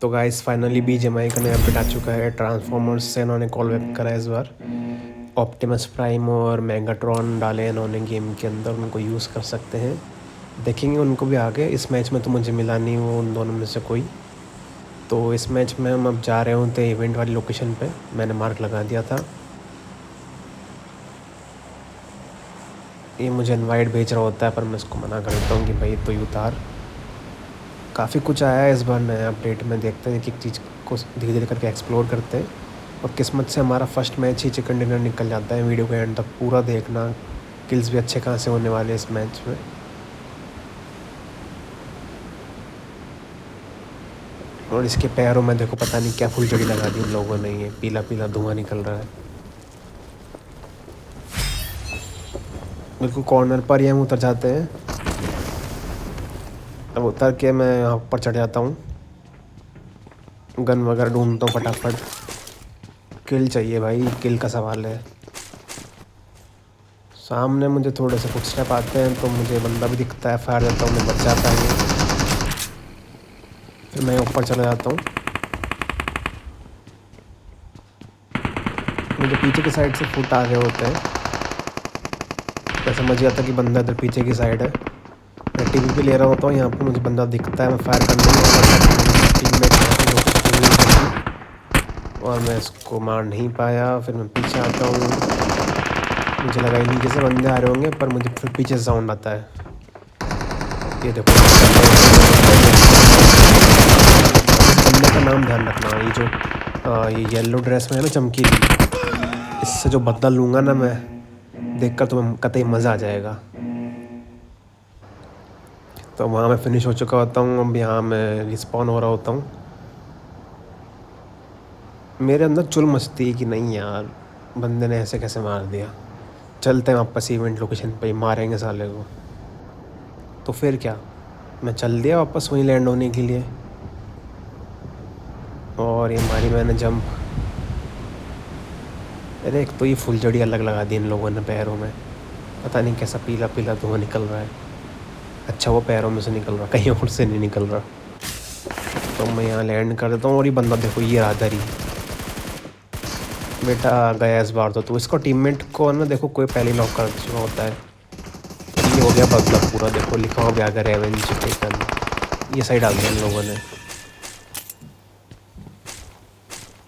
तो guys finally BGMI का नया अपडेट आ चुका है। ट्रांसफॉर्मर्स से इन्होंने कॉल बैक करा है इस बार। ऑप्टिमस प्राइम और मेगाट्रॉन डाले इन्होंने गेम के अंदर, उनको यूज़ कर सकते हैं। देखेंगे उनको भी आगे। इस मैच में तो मुझे मिला नहीं वो उन दोनों में से कोई। तो इस मैच में हम अब जा रहे होते इवेंट वाली लोकेशन पे। मैंने मार्क लगा दिया था। ये मुझे इनवाइट भेज रहा होता है पर मैं इसको मना कर देता हूँ कि भाई तो उतार। काफ़ी कुछ आया है इस बार नया अपडेट में। देखते हैं कि एक चीज़ को धीरे धीरे करके एक्सप्लोर करते हैं। और किस्मत से हमारा फर्स्ट मैच ही चिकन डिनर निकल जाता है। वीडियो के एंड तक पूरा देखना, किल्स भी अच्छे खासे होने वाले इस मैच में। और इसके पैरों में देखो पता नहीं क्या फुलझड़ी लगा दी उन लोगों ने। ये पीला पीला धुआं निकल रहा है। बिल्कुल कॉर्नर पर ही हम उतर जाते हैं। अब उतर के मैं यहाँ ऊपर चढ़ जाता हूँ। गन वगैरह ढूंढता हूँ फटाफट। किल चाहिए भाई, किल का सवाल है। सामने मुझे थोड़े से फुटस्टेप आते हैं तो मुझे बंदा भी दिखता है, फायर देता हूँ, मैं बच जाता है। फिर मैं ऊपर चला जाता हूँ। मुझे पीछे की साइड से फुट आ रहे होते हैं। मैं समझ गया था कि बंदा इधर पीछे की साइड है। मैं टीवी पे ले रहा होता हूँ, यहाँ पे मुझे बंदा दिखता है। मैं फायर करने लगा, और मैं इसको मार नहीं पाया। फिर मैं पीछे आता हूँ। मुझे लगा ही नीचे से बंदे आ रहे होंगे पर मुझे फिर पीछे से साउंड आता है। ये देखो, बंदे का नाम ध्यान रखना। ये जो ये येलो ड्रेस में है ना, चमकीली, इससे जो बदला लूँगा ना मैं, देखकर तुम्हें कतई मज़ा आ जाएगा। तो वहाँ मैं फिनिश हो चुका होता हूँ। अब यहाँ मैं रिस्पॉन हो रहा होता हूँ। मेरे अंदर चुल मचती है कि नहीं यार, बंदे ने ऐसे कैसे मार दिया। चलते हैं वापस इवेंट लोकेशन पे ही, मारेंगे साले को। तो फिर क्या, मैं चल दिया वापस वहीं लैंड होने के लिए। और ये मारी मैंने जंप। अरे एक तो ये फुलझड़ी अलग लगा दी इन लोगों ने पैरों में। पता नहीं कैसा पीला पीला धुआं निकल रहा है। अच्छा वो पैरों में से निकल रहा, कहीं और से नहीं निकल रहा। तो मैं यहाँ लैंड कर देता हूँ। और ये बंदा देखो, ये राधर ही बेटा आ गया इस बार। तो इसको टीममेट को ना देखो, कोई पहले लॉक कर चुका होता है। ये हो गया बदला पूरा। देखो लिखा हुआ भी आ गया रेवेंज टेकन। ये सही डाल दिया इन लोगों ने।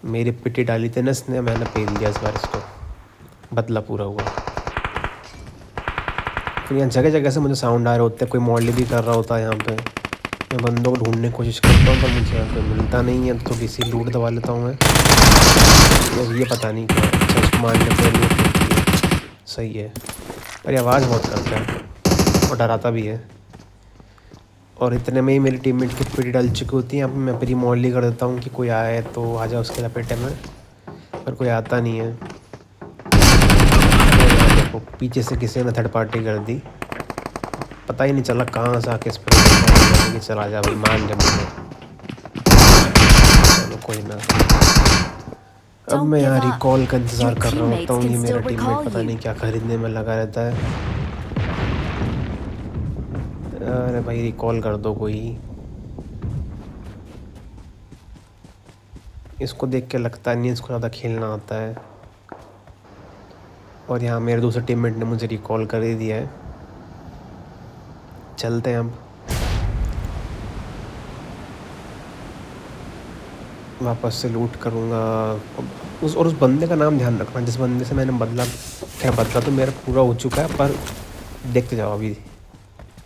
मेरी पिटी डाली थी ना इसने, मैंने पेल दिया इस बार इसको। बदला पूरा हुआ। फिर यहाँ जगह जगह से मुझे साउंड आ रहे होते हैं। कोई मॉडल भी कर रहा होता है यहाँ पे। मैं बंदों को ढूंढने की कोशिश करता हूँ पर मुझे यहाँ पे मिलता नहीं है। तो थोड़ी सी लूट दबा लेता हूँ मैं। तो ये पता नहीं क्या, अच्छा इसको मारने से लूट मिलती है। सही है। अरे आवाज़ बहुत करता है और डराता भी है। और इतने में ही मेरी टीममेट की पिटी डल चुकी होती है। यहाँ पे मैं प्री मॉडली कर देता हूँ कि कोई आए तो आ जाए उसके लपेटे में। पर कोई आता नहीं है। देखो पीछे से किसी ने थर्ड पार्टी कर दी। पता ही नहीं चला कहाँ से आके इस पर चला जा भाई, मान जा मुझे। चलो कोई ना। अब मैं यहाँ रिकॉल का इंतज़ार कर रहा होता हूँ। ये मेरा टीममेट पता नहीं क्या खरीदने में लगा रहता है। अरे भाई रिकॉल कर दो कोई। इसको देख के लगता नहीं इसको ज़्यादा खेलना आता है। और यहाँ मेरे दूसरे टीममेट ने मुझे रिकॉल कर ही दिया है। चलते हैं अब। वापस से लूट करूँगा। उस बंदे का नाम ध्यान रखना जिस बंदे से मैंने बदला। खैर बदला तो मेरा पूरा हो चुका है पर देखते जाओ, अभी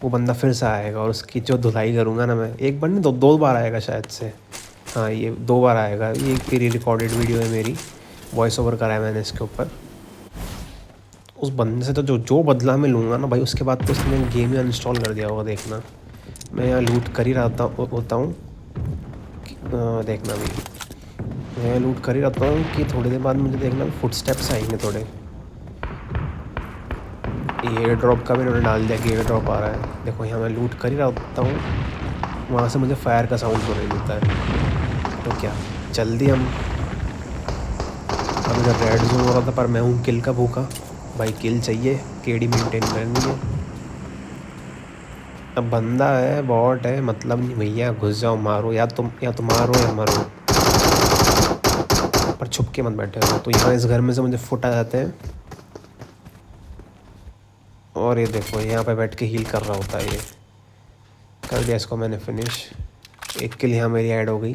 वो बंदा फिर से आएगा और उसकी जो धुलाई करूँगा ना मैं। एक बार नहीं, दो बार आएगा शायद से। हाँ ये 2 बार आएगा। ये एक प्री रिकॉर्डेड वीडियो है मेरी, वॉइस ओवर करा है मैंने इसके ऊपर। उस बंदे से तो जो बदला मैं लूँगा ना भाई, उसके बाद तो उसने गेम ही अनइंस्टॉल कर दिया होगा। देखना मैं यहाँ लूट कर ही रहता होता हूँ। देखना भी मैं लूट कर ही रहता हूँ कि थोड़ी देर बाद मुझे देखना फुटस्टेप्स आएंगे थोड़े। ये एयर ड्रॉप का भी उन्होंने डाल दिया कि एयर ड्रॉप आ रहा है। देखो यहाँ मैं लूट कर ही रहता हूँ, वहाँ से मुझे फायर का साउंड सुनाई देता है। तो क्या जल्दी हम। अब इधर रेड जोन हो रहा था पर मैं हूँ किल का भूखा। भाई किल चाहिए, केडी मेंटेन करनी है। अब बंदा है बॉट है मतलब नहीं भैया, घुस जाओ मारो, या तो मारो या मरो, पर छुप के मत बैठे हो। तो यहाँ इस घर में से मुझे फुट आ जाते हैं और ये देखो यहाँ पे बैठ के हील कर रहा होता है। ये कर दिया इसको मैंने फिनिश। 1 किल यहाँ मेरी ऐड हो गई,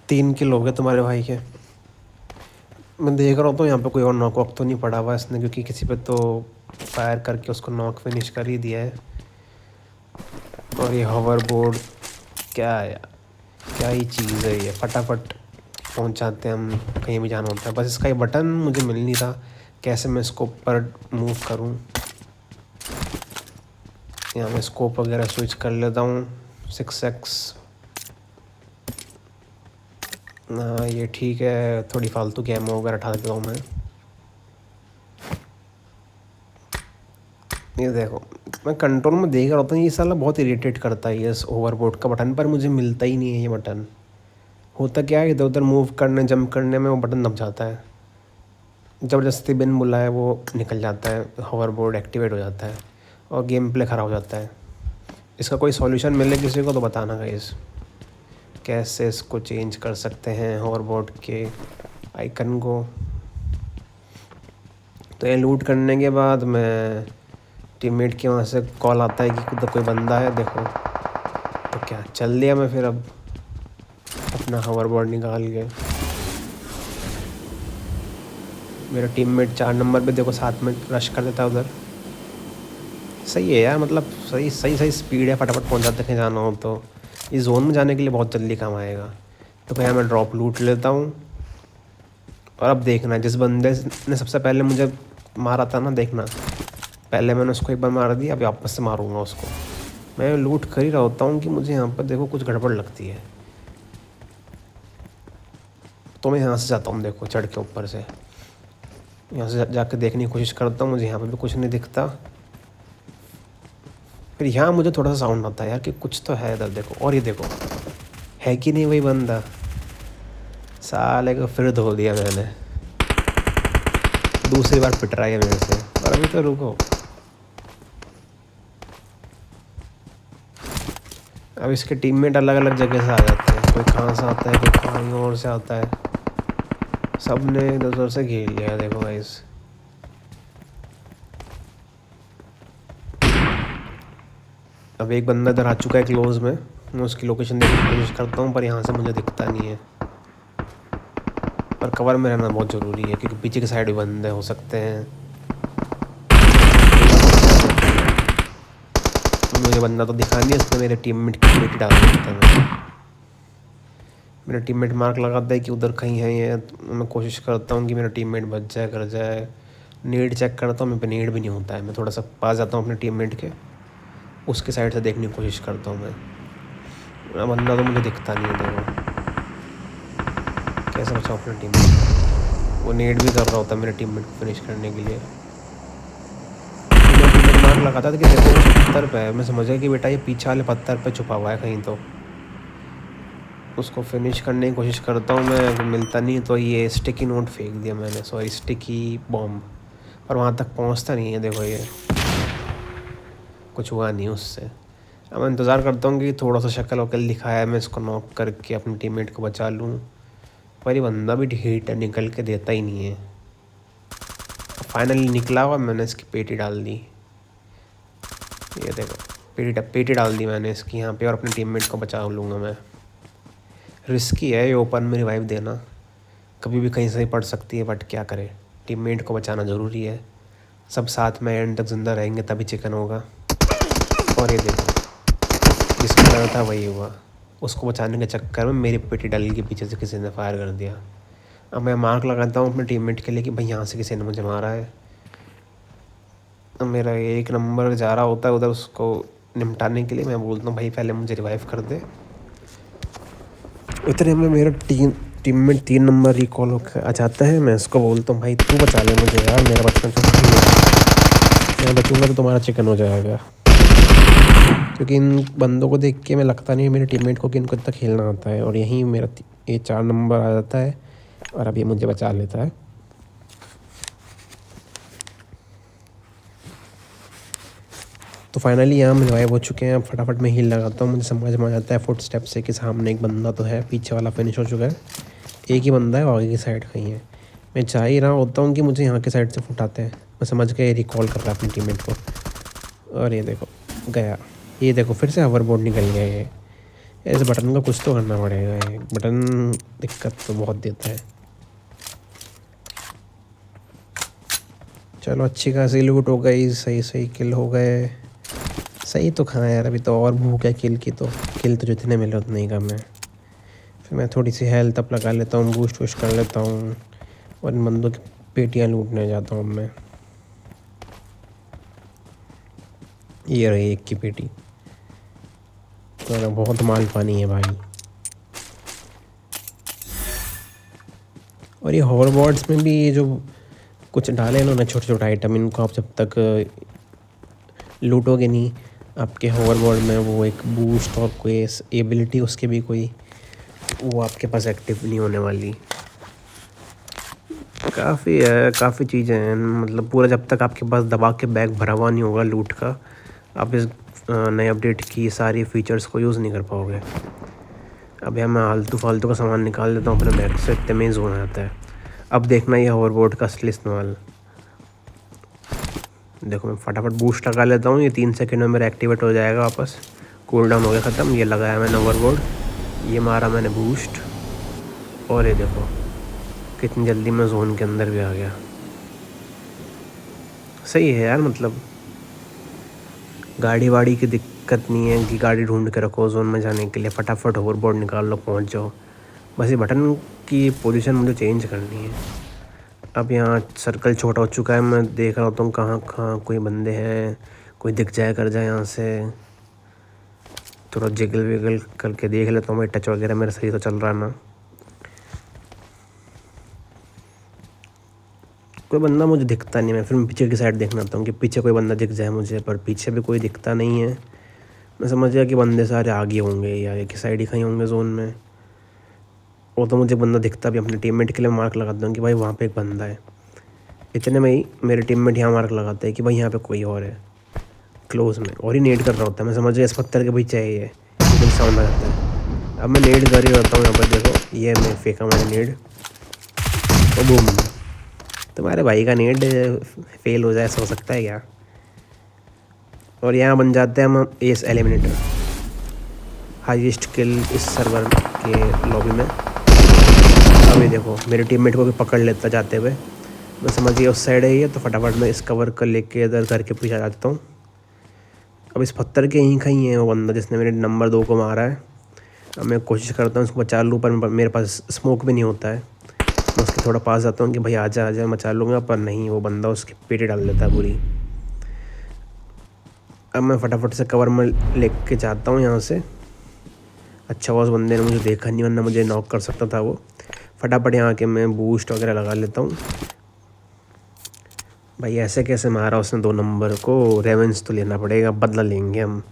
3 किल हो गए तुम्हारे भाई के। मैं देख रहा हूँ तो यहाँ पे कोई और नॉक वॉक तो नहीं पड़ा हुआ इसने, क्योंकि किसी पे तो फायर करके उसको नॉक फिनिश कर ही दिया है। और ये होवर बोर्ड क्या है यार, क्या ही चीज़ है ये, फटाफट पहुँच जाते हैं हम, कहीं भी जाना होता है। बस इसका ये बटन मुझे मिल नहीं रहा, कैसे मैं इसको ऊपर मूव करूँ। यहाँ मैं स्कोप वगैरह स्विच कर लेता हूँ 6x। हाँ ये ठीक है, थोड़ी फालतू की एमो वगैरह उठा देता हूँ मैं। ये देखो मैं कंट्रोल में देख रहा होता हूँ, ये साला बहुत इरिटेट करता है ये ओवरबोर्ड का बटन, पर मुझे मिलता ही नहीं है ये बटन। होता क्या है, इधर उधर मूव करने जंप करने में वो बटन दब जाता है, ज़बरदस्ती बिन बुलाए वो निकल जाता है, होवरबोर्ड एक्टिवेट हो जाता है और गेम प्ले ख़राब हो जाता है। इसका कोई सॉल्यूशन मिले किसी को तो बताना गाइस, कैसे इसको चेंज कर सकते हैं होवरबोर्ड के आइकन को। तो ये लूट करने के बाद मैं टीममेट के वहाँ से कॉल आता है कि उधर कोई बंदा है देखो, तो क्या चल दिया मैं फिर अब अपना होवरबोर्ड निकाल के। मेरा टीममेट 4 नंबर पे देखो साथ में रश कर देता है उधर। सही है यार, मतलब सही स्पीड है, फटाफट पहुंच जाते कहीं जाना हो तो। इस जोन में जाने के लिए बहुत जल्दी काम आएगा। तो भैया मैं ड्रॉप लूट लेता हूँ। और अब देखना, जिस बंदे ने सबसे पहले मुझे मारा था ना, देखना पहले मैंने उसको एक बार मार दिया, अभी वापस से मारूंगा उसको। मैं लूट कर ही रहा होता हूँ कि मुझे यहाँ पर देखो कुछ गड़बड़ लगती है, तो मैं यहाँ से जाता हूँ देखो चढ़ के ऊपर से, यहाँ से जाके देखने की कोशिश करता हूँ। मुझे यहाँ पे भी कुछ नहीं दिखता। फिर यहाँ मुझे थोड़ा सा साउंड आता है यार कि कुछ तो है इधर देखो, और ये देखो है कि नहीं वही बंदा। साले को फिर धो दिया मैंने, दूसरी बार पिट रहा है मेरे से। और अभी तो रुको, अब इसके टीममेट अलग अलग जगह से आ जाते हैं, कोई कहाँ से आता है कोई कहीं और से आता है, सब ने इधर उधर से घेर लिया है देखो गाइस। अब एक बंदा इधर आ चुका है क्लोज में, मैं उसकी लोकेशन देखने की कोशिश करता हूँ पर यहाँ से मुझे दिखता नहीं है। पर कवर में रहना बहुत ज़रूरी है क्योंकि पीछे की साइड भी बंदे हो सकते हैं। मुझे बंदा तो दिखा नहीं है, इसने मेरे टीममेट की बेटी डाल देता है। मेरा टीममेट मार्क लगाता है कि उधर कहीं है ये, तो मैं कोशिश करता हूँ कि मेरा टीममेट बच जाए कर जाए। नीड चेक करता हूँ, मेरे पे नीड भी नहीं होता है। मैं थोड़ा सा पास जाता हूँ अपने टीममेट के, उसके साइड से देखने की कोशिश करता हूँ मैं। बंदा तो मुझे दिखता नहीं है देखो, कैसे बचाऊँ अपने टीममेट। वो नीड भी कर रहा होता है मेरे टीममेट को फिनिश करने के लिए। मेरा टीममेट मार्क लगाता था कि देखो उस पत्थर पे है, मैं समझ गया कि बेटा ये पीछे वाले पत्थर पे छुपा हुआ है कहीं, तो उसको फिनिश करने की कोशिश करता हूँ मैं। अगर मिलता नहीं तो ये स्टिकी नोट फेंक दिया मैंने, सॉरी स्टिकी बॉम्ब, और वहाँ तक पहुँचता नहीं है देखो, ये कुछ हुआ नहीं उससे। अब मैं इंतज़ार करता हूँ कि थोड़ा सा शक्ल वकल दिखाया, मैं इसको नॉक करके अपने टीममेट को बचा लूँ, पर ये बंदा भी हीट निकल के देता ही नहीं है। फाइनली निकला हुआ, मैंने इसकी पेटी डाल दी। ये देखो पेटी डाल दी मैंने इसकी यहाँ पे, और अपने टीममेट को बचा लूँगा मैं। रिस्की है ये ओपन में रिवाइव देना, कभी भी कहीं से ही पड़ सकती है, बट क्या करें, टीममेट को बचाना ज़रूरी है। सब साथ में एंड तक ज़िंदा रहेंगे तभी चिकन होगा। और ये देखो जिसको डर था वही हुआ, उसको बचाने के चक्कर में मेरी पेटी डल के पीछे से किसी ने फायर कर दिया। अब मैं मार्क लगाता हूँ अपने टीममेट के लिए कि भाई यहाँ से किसी ने मुझे मारा है। अब मेरा 1 नंबर जा रहा होता है उधर, उसको निपटाने के लिए मैं बोलता हूँ भाई पहले मुझे रिवाइव कर दे। इतने में मेरा टीममेट 3 नंबर रिकॉल होकर आ जाता है। मैं उसको बोलता हूँ भाई तू बचा ले मुझे यार, मेरा बचपन से मैं बचूँगा तो तुम्हारा चिकन हो जाएगा। क्योंकि इन बंदों को देख के मैं लगता नहीं है मेरे टीममेट को कि इनको इतना खेलना आता है, और यहीं मेरा ये 4 नंबर आ जाता है और अब ये मुझे बचा लेता है। तो फाइनली यहाँ हम रिवाइव हो चुके हैं। अब फटाफट मैं हील लगाता हूँ। मुझे समझ में आ जाता है फुट स्टेप से कि सामने एक बंदा तो है। पीछे वाला फिनिश हो चुका है, एक ही बंदा है, आगे की साइड कहीं है। मैं चाह ही रहा होता हूँ कि मुझे यहाँ की साइड से फुटाते हैं। मैं समझ के रिकॉल कर रहा अपनी टीममेट को, और ये देखो गया। ये देखो फिर से होवरबोर्ड निकल गया। ये इस बटन का कुछ तो करना पड़ेगा। ये बटन दिक्कत तो बहुत देता है। चलो अच्छी खासी लूट हो गई, सही सही किल हो गए। सही तो कहाँ यार, अभी तो और भूख है किल की। तो किल तो जितने मिले उतने ही कम है। फिर मैं थोड़ी सी हेल्थ अप लगा लेता हूँ, बूस्ट वूस्ट कर लेता हूँ, और इन बंदों की पेटियाँ लूटने जाता हूँ मैं। ये रही एक की पेटी। तो बहुत माल पानी है भाई। और ये होवरबोर्ड्स में भी ये जो कुछ डाले इन्होंने छोटे छोटे आइटम, इनको आप जब तक लूटोगे नहीं, आपके होवरबोर्ड में वो एक बूस्ट और कोई एबिलिटी उसकी भी कोई वो आपके पास एक्टिव नहीं होने वाली। काफ़ी है, काफ़ी चीज़ें हैं। मतलब पूरा जब तक आपके पास दबा के बैग भरा हुआ नहीं होगा लूट का, आप इस नए अपडेट की सारी फीचर्स को यूज़ नहीं कर पाओगे। अब यहाँ मैं आलतू फालतू का सामान निकाल देता हूँ अपने बैग से, इतने में जोन आता है। अब देखना ये होवरबोर्ड का असली इस्तेमाल। देखो मैं फटाफट बूस्ट लगा लेता हूँ, ये 3 सेकंड में मेरा एक्टिवेट हो जाएगा वापस। कूल डाउन हो गया ख़त्म। ये लगाया मैंने होवरबोर्ड, ये मारा मैंने बूस्ट, और ये देखो कितनी जल्दी मैं जोन के अंदर भी आ गया। सही है यार। मतलब गाड़ी वाड़ी की दिक्कत नहीं है कि गाड़ी ढूंढ के रखो जोन में जाने के लिए। फटाफट होवरबोर्ड निकाल लो, पहुंच जाओ। बस ये बटन की पोजीशन मुझे चेंज करनी है। अब यहाँ सर्कल छोटा हो चुका है, मैं देख रहा होता हूँ कहाँ कहाँ कोई बंदे हैं, कोई दिख जाए कर जाए यहाँ से। थोड़ा जिगल विगल करके देख लेता हूँ भाई, टच वगैरह मेरा सही तो चल रहा है ना। कोई बंदा मुझे दिखता नहीं। मैं फिर पीछे की साइड देखना चाहता हूँ कि पीछे कोई बंदा दिख जाए मुझे, पर पीछे भी कोई दिखता नहीं है। मैं समझ गया कि बंदे सारे आगे होंगे या एक ही साइड ही कहीं होंगे जोन में। वो तो मुझे बंदा दिखता भी, अपने टीममेट के लिए मार्क लगाता हूँ कि भाई वहाँ पे एक बंदा है। इतने में ही मेरे टीममेट यहाँ मार्क लगाते हैं कि भाई यहाँ पे कोई और है क्लोज में, और ही नेड कर रहा होता है। मैं समझ गया इस पत्थर के पीछे है ये, एकदम साउंड आ जाता है। अब मैं नेड कर ही रहता हूँ यहाँ पर। देखो ये मैं फेंका मैंने नेड, तो बूम। तुम्हारे भाई का नेड फेल हो जाए ऐसा हो सकता है क्या। और यहाँ बन जाते हैं हम एस एलिमिनेटर, हाईएस्ट किल इस सर्वर के लॉबी में। अभी देखो मेरे टीममेट को भी पकड़ लेता जाते हुए। मैं समझ गया उस साइड है ये, तो फटाफट मैं इस कवर कर लेके इधर घर के पीछे आ जाता हूँ। अब इस पत्थर के यहीं कहीं है वो बंदा जिसने मेरे नंबर 2 को मारा है। अब मैं कोशिश करता हूँ उसको बचा लूँ, पर मेरे पास स्मोक भी नहीं होता है। मैं उसके थोड़ा पास जाता हूँ कि भाई आजा आजा, बचा लूँगा, पर नहीं, वो बंदा उसके पेटे डाल देता है पूरी। अब मैं फटाफट से कवर में लेके जाता हूँ यहाँ से। अच्छा हुआ उस बंदे ने मुझे देखा नहीं, वरना मुझे नॉक कर सकता था वो। फटाफट यहाँ के मैं बूस्ट वगैरह लगा लेता हूँ। भाई ऐसे कैसे मारा उसने 2 नंबर को, रेवेंस तो लेना पड़ेगा, बदला लेंगे हम।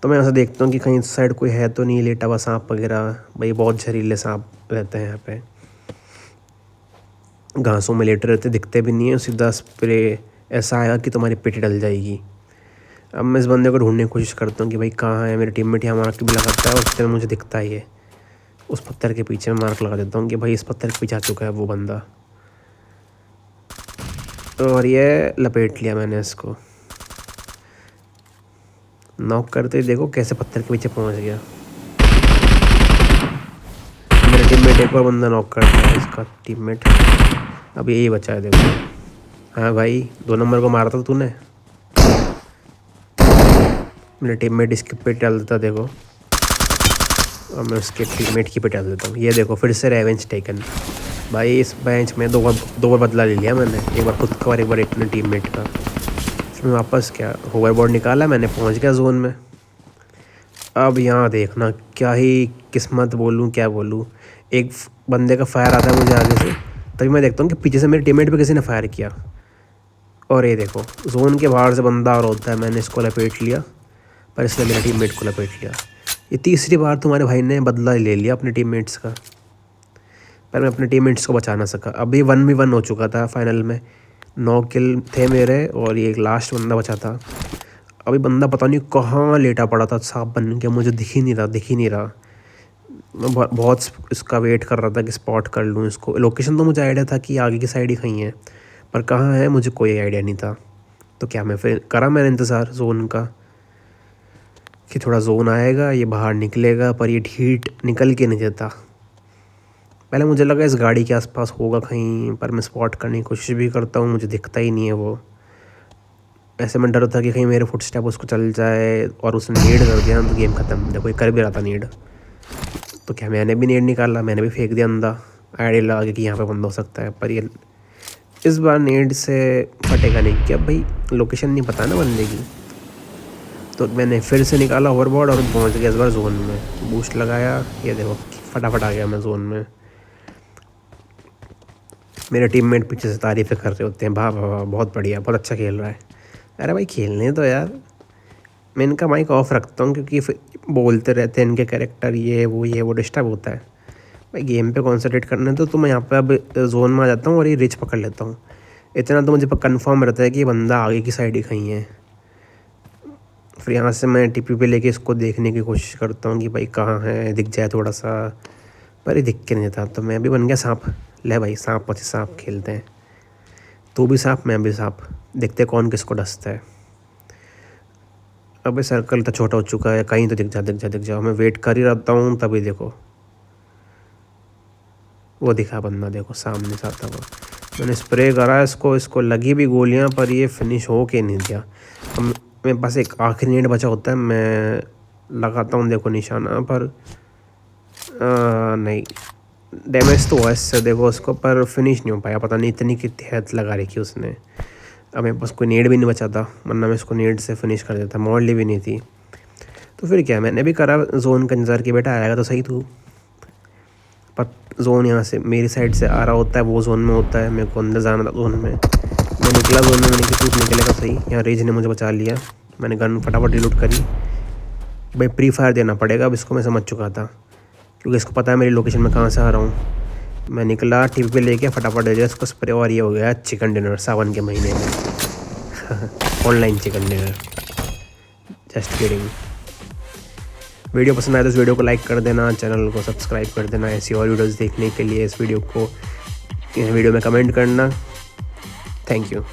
तो मैं ऐसा देखता हूँ कि कहीं साइड कोई है तो नहीं लेटा हुआ सांप वगैरह। भाई बहुत जहरीले सांप रहते हैं यहाँ पे, घासों में लेटे रहते, दिखते भी नहीं है। सीधा स्प्रे ऐसा आएगा कि तुम्हारी पेटी डल जाएगी। अब मैं इस बंदे को ढूंढने की कोशिश करता हूँ कि भाई कहाँ है। मेरे टीममेट यहाँ मार्क भी लगाता है और उसके मुझे दिखता ही है। उस पत्थर के पीछे मैं मार्क लगा देता हूँ कि भाई इस पत्थर के पीछे आ चुका है वो बंदा। और ये लपेट लिया मैंने इसको। नॉक करते ही देखो कैसे पत्थर के पीछे पहुँच गया। मेरा टीममेट एक और बंदा नॉक करता है, इसका टीममेट। अब यही बचा है देखो। हाँ भाई 2 नंबर को मारा था तूने। मेरा टीममेट इसके पेट डाल देता देखो, और मैं उसके टीममेट की पेट डाल देता हूँ। ये देखो फिर से रेवेंज टेकन। भाई इस बेंच में 2 बार बदला ले लिया मैंने, एक बार खुद का और एक बार अपने टीममेट का। फिर मैं वापस क्या होवरबोर्ड निकाला मैंने, पहुँच गया जोन में। अब यहाँ देखना क्या ही किस्मत बोलूँ क्या बोलूँ, एक बंदे का फायर आता है मुझे आगे से, तभी मैं देखता हूँ कि पीछे से मेरे टीममेट पे किसी ने फायर किया। और ये देखो जोन के बाहर से बंदा और होता है, मैंने इसको लपेट लिया, पर इसने मेरे टीममेट को लपेट लिया। ये तीसरी बार तुम्हारे भाई ने बदला ले लिया अपने टीममेट्स का, पर मैं अपने टीममेट्स को बचा ना सका। अभी 1v1 हो चुका था फाइनल में, 9 किल थे मेरे और ये एक लास्ट बंदा बचा था। अभी बंदा पता नहीं कहाँ लेटा पड़ा था सांप बन के, मुझे दिख ही नहीं रहा। मैं बहुत इसका वेट कर रहा था कि स्पॉट कर लूँ इसको। लोकेशन तो मुझे आइडिया था कि आगे की साइड ही कहीं है, पर कहाँ है मुझे कोई आइडिया नहीं था। तो क्या मैं फिर मैंने इंतज़ार जोन का कि थोड़ा जोन आएगा, ये बाहर निकलेगा, पर ये ढीठ निकल के नहीं देता। पहले मुझे लगा इस गाड़ी के आसपास होगा कहीं, पर मैं स्पॉट करने की कोशिश भी करता हूँ, मुझे दिखता ही नहीं है वो। ऐसे में डर था कि कहीं मेरे फुटस्टेप उसको चल जाए और उसने नीड कर दिया तो गेम ख़त्म। देखो ये कर भी रहा था नीड, तो क्या मैंने भी नीड निकाला, मैंने भी फेंक दिया अंधा, आइडिया लगा कि यहाँ पे बंद हो सकता है। पर ये इस बार नीड से फटेगा नहीं, क्या भाई लोकेशन नहीं पता ना बंदे की। तो मैंने फिर से निकाला ओवरबोर्ड और पहुँच गया इस बार जोन में। बूस्ट लगाया, ये देखो फटाफट आ गया मैं जोन में। मेरे टीममेट पीछे से तारीफ़ें कर रहे होते हैं, वाह वाह बहुत बढ़िया, बहुत अच्छा खेल रहा है। अरे भाई खेलने तो यार, मैं इनका माइक ऑफ रखता हूँ क्योंकि फिर बोलते रहते हैं इनके कैरेक्टर, ये वो डिस्टर्ब होता है। भाई गेम पे कॉन्सेंट्रेट करना है तो मैं यहाँ पे अब जोन में आ जाता हूँ और ये रिच पकड़ लेता हूँ। इतना तो मुझे कंफर्म रहता है कि ये बंदा आगे की साइड ही कहीं है। फिर यहाँ से मैं टीपी पे लेके इसको देखने की कोशिश करता हूँ कि भाई कहाँ है, दिख जाए थोड़ा सा, पर ये दिख के नहीं था। तो मैं भी बन गया सांप। ले भाई सांप पची सांप खेलते हैं, तू भी सांप मैं भी सांप, देखते कौन किसको डसता है। अबे सर्कल तो छोटा हो चुका है, कहीं तो दिख जा। मैं वेट कर ही रहता हूँ, तभी देखो वो दिखा बंदा, देखो सामने से आता हुआ। मैंने स्प्रे करा इसको लगी भी गोलियाँ, पर ये फिनिश हो के नहीं दिया। अब मेरे पास एक आखिरी नेट बचा होता है, मैं लगाता हूँ देखो निशाना, पर नहीं डैमेज तो हुआ इससे देखो उसको, पर फिनिश नहीं हो पाया। पता नहीं इतनी कितनी हद लगा रखी उसने। अब मेरे पास कोई नेट भी नहीं बचा था, वरना मैं इसको नेट से फिनिश कर देता। मॉडली भी नहीं थी, तो फिर क्या मैंने भी करा जोन का इंतज़ार कि बेटा आएगा तो सही तू। पर जोन यहाँ से मेरी साइड से आ रहा होता है, वो जोन में होता है, मेरे को अंदर जाना था जोन में। मैं निकला जोन में, मैंने कि तू निकलेगा सही। यहाँ रेज ने मुझे बचा लिया, मैंने गन फटाफट रिलोड करी। भाई प्री फायर देना पड़ेगा अब इसको, मैं समझ चुका था क्योंकि इसको पता है मेरी लोकेशन में कहाँ से आ रहा हूँ। मैं निकला टीवी पे लेके फटाफट दे दिया इसको स्प्रे, और ये हो गया चिकन डिनर सावन के महीने में। Online chicken dinner, just kidding. Video पसंद आए तो इस वीडियो को लाइक कर देना, चैनल को सब्सक्राइब कर देना। ऐसी और वीडियोस देखने के लिए इस वीडियो में कमेंट करना। Thank you.